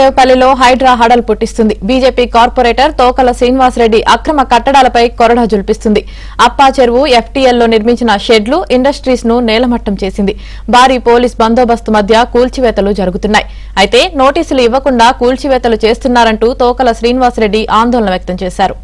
మైలార్దేవపల్లిలో హైడ్రా హడల్ పుట్టిస్తుంది. BJP corporator Tokala Srinivasa Reddy అక్రమ కట్టడాలపై కొరడా జుల్పిస్తుంది. అప్పా చెరువు ఎఫ్టీఎల్లో నిర్మించిన షెడ్లు, ఇండస్ట్రీస్ ను నేలమట్టం చేసింది. భారీ పోలీస్ బందోబస్తు మధ్య కూల్చివేతలు జరుగుతున్నాయి. అయితే నోటీసులు ఇవ్వకుండా కూల్చివేతలు చేస్తున్నారంటూ తోకల శ్రీనివాసరెడ్డి ఆందోళన వ్యక్తం చేశారు.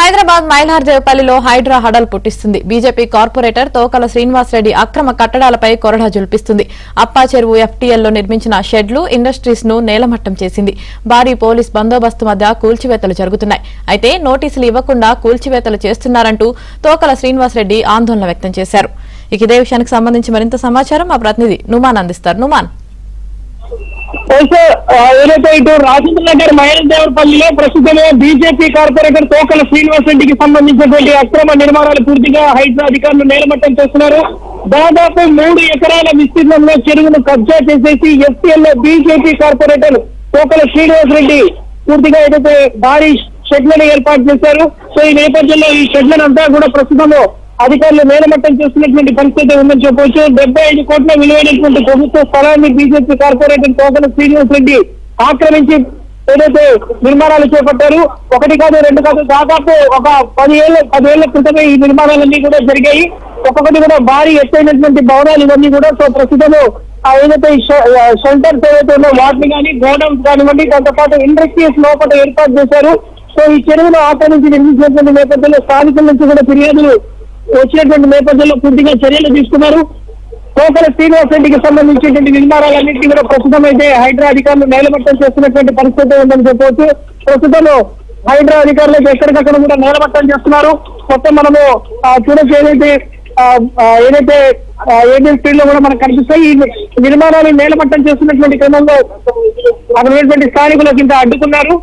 హైదరాబాద్ మైలార్దేవపల్లిలో హైడ్రా హడల్ పుట్టిస్తుంది. బీజేపీ కార్పొరేటర్ తోకల శ్రీనివాసరెడ్డి అక్రమ కట్టడాలపై కొరడా జుల్పిస్తుంది. అప్పా చెరువు ఎఫ్టీఎల్లో నిర్మించిన షెడ్లు, ఇండస్ట్రీస్ ను నేలమట్టం చేసింది. భారీ పోలీస్ బందోబస్తు మధ్య కూల్చివేతలు జరుగుతున్నాయి. అయితే నోటీసులు ఇవ్వకుండా కూల్చివేతలు చేస్తున్నారంటూ తోకల శ్రీనివాసరెడ్డి ఆందోళన వ్యక్తం చేశారు. ఇదే విషయానికి సంబంధించి మరింత సమాచారం మా ప్రతినిధి నుమాన్ అందిస్తారు. నుమాన్, ఏదైతే ఇటు రాజేంద్ర నగర్ మైలార్దేవపల్లిలో ప్రస్తుతమే బీజేపీ కార్పొరేటర్ తోకల శ్రీనివాసరెడ్డికి సంబంధించినటువంటి అక్రమ నిర్మాణాలు పూర్తిగా హైడ్రా అధికారులు నేలమట్టం చేస్తున్నారు. దాదాపు 3 ఎకరాల విస్తీర్ణంలో చెరువును కబ్జా చేసేసి ఎఫ్టీఎల్లో బీజేపీ కార్పొరేటర్ తోకల శ్రీనివాసరెడ్డి పూర్తిగా ఏదైతే భారీ షెడ్లను ఏర్పాటు చేశారు. సో ఈ నేపథ్యంలో ఈ షెడ్లను అంతా కూడా ప్రస్తుతంలో అధికారులు నేలమట్టం చేస్తున్నటువంటి పరిస్థితి ఉందని చెప్పవచ్చు. 75 కోట్ల విలువైనటువంటి ప్రభుత్వ స్థలాన్ని బీజేపీ కార్పొరేటర్ తోకల శ్రీనివాసరెడ్డి ఆక్రమించి ఏదైతే నిర్మాణాలు చేపట్టారు. 1 కాదు 2 కాదు, దాదాపు ఒక 10 ఏళ్ల క్రితమే ఈ నిర్మాణాలన్నీ కూడా జరిగాయి. ఒక్కొక్కటి కూడా భారీ ఎత్తైనటువంటి భవనాలు ఇవన్నీ కూడా. సో ప్రస్తుతము ఏదైతే షెల్టర్స్ ఏదైతే ఉన్నో వాటిని కానీ, గోడౌన్స్ కానివ్వండి, దాంతోపాటు ఇండస్ట్రీస్ లోపల ఏర్పాటు చేశారు. సో ఈ చెరువును ఆక్రమించి నిర్మించినటువంటి నేపథ్యంలో స్థానికుల నుంచి కూడా ఫిర్యాదులు వచ్చినటువంటి నేపథ్యంలో పూర్తిగా చర్యలు తీసుకున్నారు. తోకల శ్రీనివాసరెడ్డికి సంబంధించినటువంటి నిర్మాణాలన్నింటినీ కూడా ప్రస్తుతం అయితే హైడ్రా అధికారులు నేలమట్టం చేస్తున్నటువంటి పరిస్థితి ఉందని చెప్పవచ్చు. ప్రస్తుతం హైడ్రా అధికారులు ఎక్కడికక్కడ కూడా నేలమట్టం చేస్తున్నారు. మొత్తం మనము చూడొచ్చు ఏదైతే ఏబిఎన్ స్క్రీన్ లో కూడా మనకు కనిపిస్తాయి. ఈ నిర్మాణాలు నేలమట్టం చేస్తున్నటువంటి క్రమంలో అక్కడ ఉన్నటువంటి స్థానికులకు ఇంత అడ్డుకున్నారు.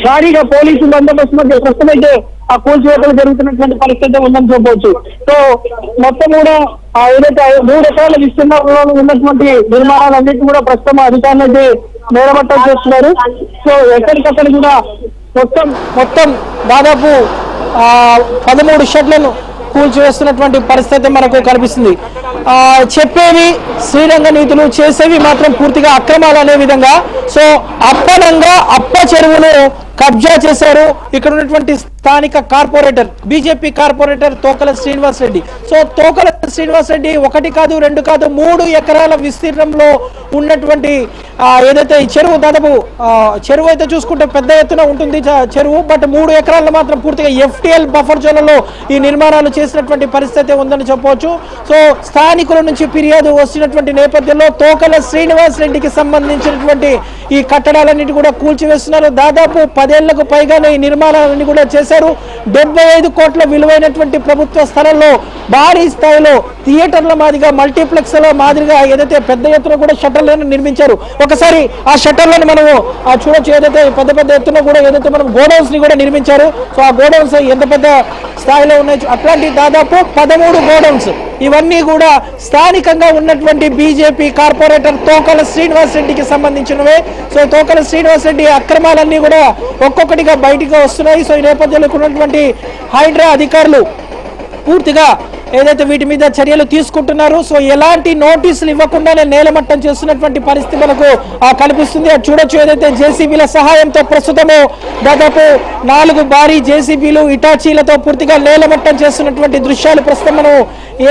భారీగా పోలీసు బందోబస్తు మధ్య ప్రస్తుతం అయితే ఆ కూల్చివేతలు జరుగుతున్నటువంటి పరిస్థితి ఉందని చెప్పవచ్చు. సో మొత్తం కూడా ఏదైతే 3 ఎకరాల విస్తీర్ణంలో ఉన్నటువంటి నిర్మాణాలన్నింటినీ కూడా ప్రస్తుతం అధికారులు అయితే నేలమట్టం చేస్తున్నారు. సో ఎక్కడికక్కడ కూడా మొత్తం దాదాపు 13 షెడ్లను కూల్చివేస్తున్నటువంటి పరిస్థితి మనకు కనిపిస్తుంది. చెప్పేవి శ్రీరంగ నీతులు, చేసేవి మాత్రం పూర్తిగా అక్రమాలు అనే విధంగా. సో అప్పనంగా అప్ప చెరువును కబ్జా చేశారు ఇక్కడ ఉన్నటువంటి స్థానిక corporator, BJP corporator Tokala Srinivasa Reddy. So Tokala Srinivasa Reddy 1 కాదు 2 కాదు 3 ఎకరాల విస్తీర్ణంలో ఉన్నటువంటి ఏదైతే ఈ చెరువు, దాదాపు చెరువు అయితే చూసుకుంటే పెద్ద ఎత్తున ఉంటుంది చెరువు, బట్ 3 ఎకరాల్లో మాత్రం పూర్తిగా ఎఫ్టీఎల్ బఫర్ జోన్లలో ఈ నిర్మాణాలు చేసినటువంటి పరిస్థితి ఉందని చెప్పవచ్చు. సో స్థానికుల నుంచి ఫిర్యాదు వచ్చినటువంటి నేపథ్యంలో తోకల శ్రీనివాసరెడ్డికి సంబంధించినటువంటి ఈ కట్టడాలన్నింటి కూడా కూల్చివేస్తున్నారు. దాదాపు 10 ఏళ్లకు పైగానే ఈ నిర్మాణాలన్నీ కూడా చేశారు. 75 కోట్ల విలువైనటువంటి ప్రభుత్వ స్థలంలో భారీ స్థాయిలో థియేటర్ల మాదిరిగా, మల్టీప్లెక్స్ లో మాదిరిగా ఏదైతే పెద్ద ఎత్తున కూడా షట్టర్లను నిర్మించారు. ఒకసారి ఆ షట్టర్లను మనము చూడొచ్చు. ఏదైతే పెద్ద ఎత్తున కూడా ఏదైతే మనం గోడౌన్స్ ని కూడా నిర్మించారు. సో ఆ గోడౌన్స్ ఎంత పెద్ద స్థాయిలో ఉన్నాయి, అట్లాంటి దాదాపు 13 గోడౌన్స్ ఇవన్నీ కూడా స్థానికంగా ఉన్నటువంటి బీజేపీ కార్పొరేటర్ తోకల శ్రీనివాసరెడ్డికి సంబంధించినవే. సో తోకల శ్రీనివాసరెడ్డి అక్రమాలన్నీ కూడా ఒక్కొక్కటిగా బయటికి వస్తున్నాయి. సో ఈ నేపథ్యంలో ఉన్నటువంటి హైడ్రా అధికారులు పూర్తిగా ఏదైతే వీటి మీద చర్యలు తీసుకుంటున్నారు. సో ఎలాంటి నోటీసులు ఇవ్వకుండానే నేలమట్టం చేస్తున్నటువంటి పరిస్థితి మనకు కనిపిస్తుంది. అది చూడొచ్చు. ఏదైతే జేసీబీల సహాయంతో ప్రస్తుతము దాదాపు 4 భారీ జేసీబీలు, ఇటాచీలతో పూర్తిగా నేలమట్టం చేస్తున్నటువంటి దృశ్యాలు ప్రస్తుతం మనం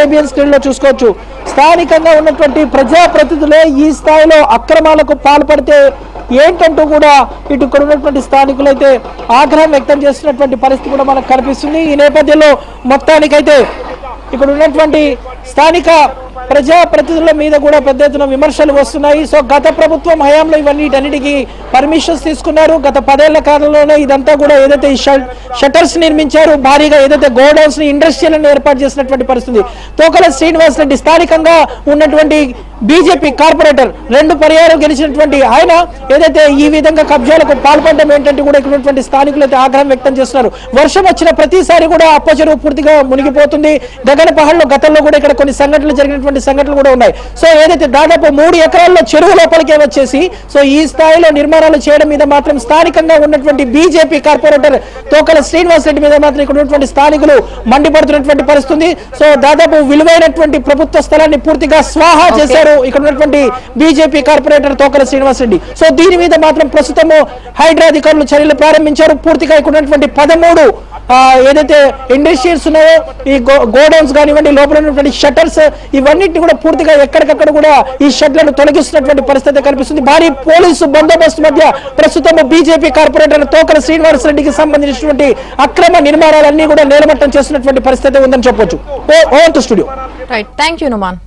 ఏబిఎన్ స్క్రీన్ లో చూసుకోవచ్చు. స్థానికంగా ఉన్నటువంటి ప్రజాప్రతినిధులే ఈ స్థాయిలో అక్రమాలకు పాల్పడితే ఏంటంటూ కూడా ఇటు ఇక్కడ ఉన్నటువంటి స్థానికులు అయితే ఆగ్రహం వ్యక్తం చేస్తున్నటువంటి పరిస్థితి కూడా మనకు కనిపిస్తుంది. ఈ నేపథ్యంలో మొత్తానికైతే ఇక్కడ ఉన్నటువంటి స్థానిక ప్రజాప్రతినిధుల మీద కూడా పెద్ద ఎత్తున విమర్శలు వస్తున్నాయి. సో గత ప్రభుత్వం హయాంలో వీటన్నిటికీ పర్మిషన్స్ తీసుకున్నారు. గత 10 ఏళ్ల కాలంలోనే ఇదంతా కూడా ఏదైతే షట్టర్స్ నిర్మించారు, భారీగా ఏదైతే గోడౌన్స్ ని ఇండస్ట్రియల్ ఏర్పాటు చేసినటువంటి పరిస్థితి. తోకల శ్రీనివాస్ రెడ్డి స్థానికంగా ఉన్నటువంటి బీజేపీ కార్పొరేటర్ 2 పర్యాయాలు గెలిచినటువంటి ఆయన ఏదైతే ఈ విధంగా కబ్జాలకు పాల్పడడం ఏంటంటే కూడా ఇక్కడ ఉన్నటువంటి స్థానికులు అయితే ఆగ్రహం వ్యక్తం చేస్తున్నారు. వర్షం వచ్చిన ప్రతిసారి కూడా అప్ప చెరువు పూర్తిగా మునిగిపోతుంది. గగనపహాడ్లో గతంలో కూడా ఇక్కడ కొన్ని సంఘటనలు జరిగినటువంటి సంఘటనలు కూడా ఉన్నాయి. సో ఏదైతే దాదాపు 3 ఎకరాల్లో చెరువు లోపలికే వచ్చేసి సో ఈ స్థాయిలో నిర్మాణాలు చేయడం మీద మాత్రం స్థానికంగా ఉన్నటువంటి బీజేపీ కార్పొరేటర్ తోకల శ్రీనివాస్ రెడ్డి మీద మాత్రం ఇక్కడ ఉన్నటువంటి స్థానికులు మండిపడుతున్నటువంటి పరిస్థితి. సో దాదాపు విలువైనటువంటి ప్రభుత్వ స్థలాన్ని పూర్తిగా స్వాహా చేశారు ఇక్కడ ఉన్నటువంటి BJP corporator Tokala Srinivas Reddy. So దీని మీద మాత్రం ప్రస్తుతము హైడ్రా అధికారులు చర్యలు ప్రారంభించారు. పూర్తిగా ఇక్కడ ఉన్నటువంటి 13 ఏదైతే ఇండస్ట్రీస్ ఉన్నాయో ఈ గోడౌన్స్ కానివ్వండి, లోపల ఉన్నటువంటి షట్టర్స్ ఇవన్నిటిని కూడా పూర్తిగా ఎక్కడికక్కడ కూడా ఈ షెడ్లను తొలగిస్తున్నటువంటి పరిస్థితి కనిపిస్తుంది. భారీ పోలీసు బందోబస్తు మధ్య ప్రస్తుతం బీజేపీ కార్పొరేటర్ తోకల శ్రీనివాస్ రెడ్డికి సంబంధించినటువంటి అక్రమ నిర్మాణాలన్నీ కూడా నేలమట్టం చేస్తున్నటువంటి పరిస్థితి ఉందని చెప్పొచ్చు. Over to studio. Right, thank you Numan.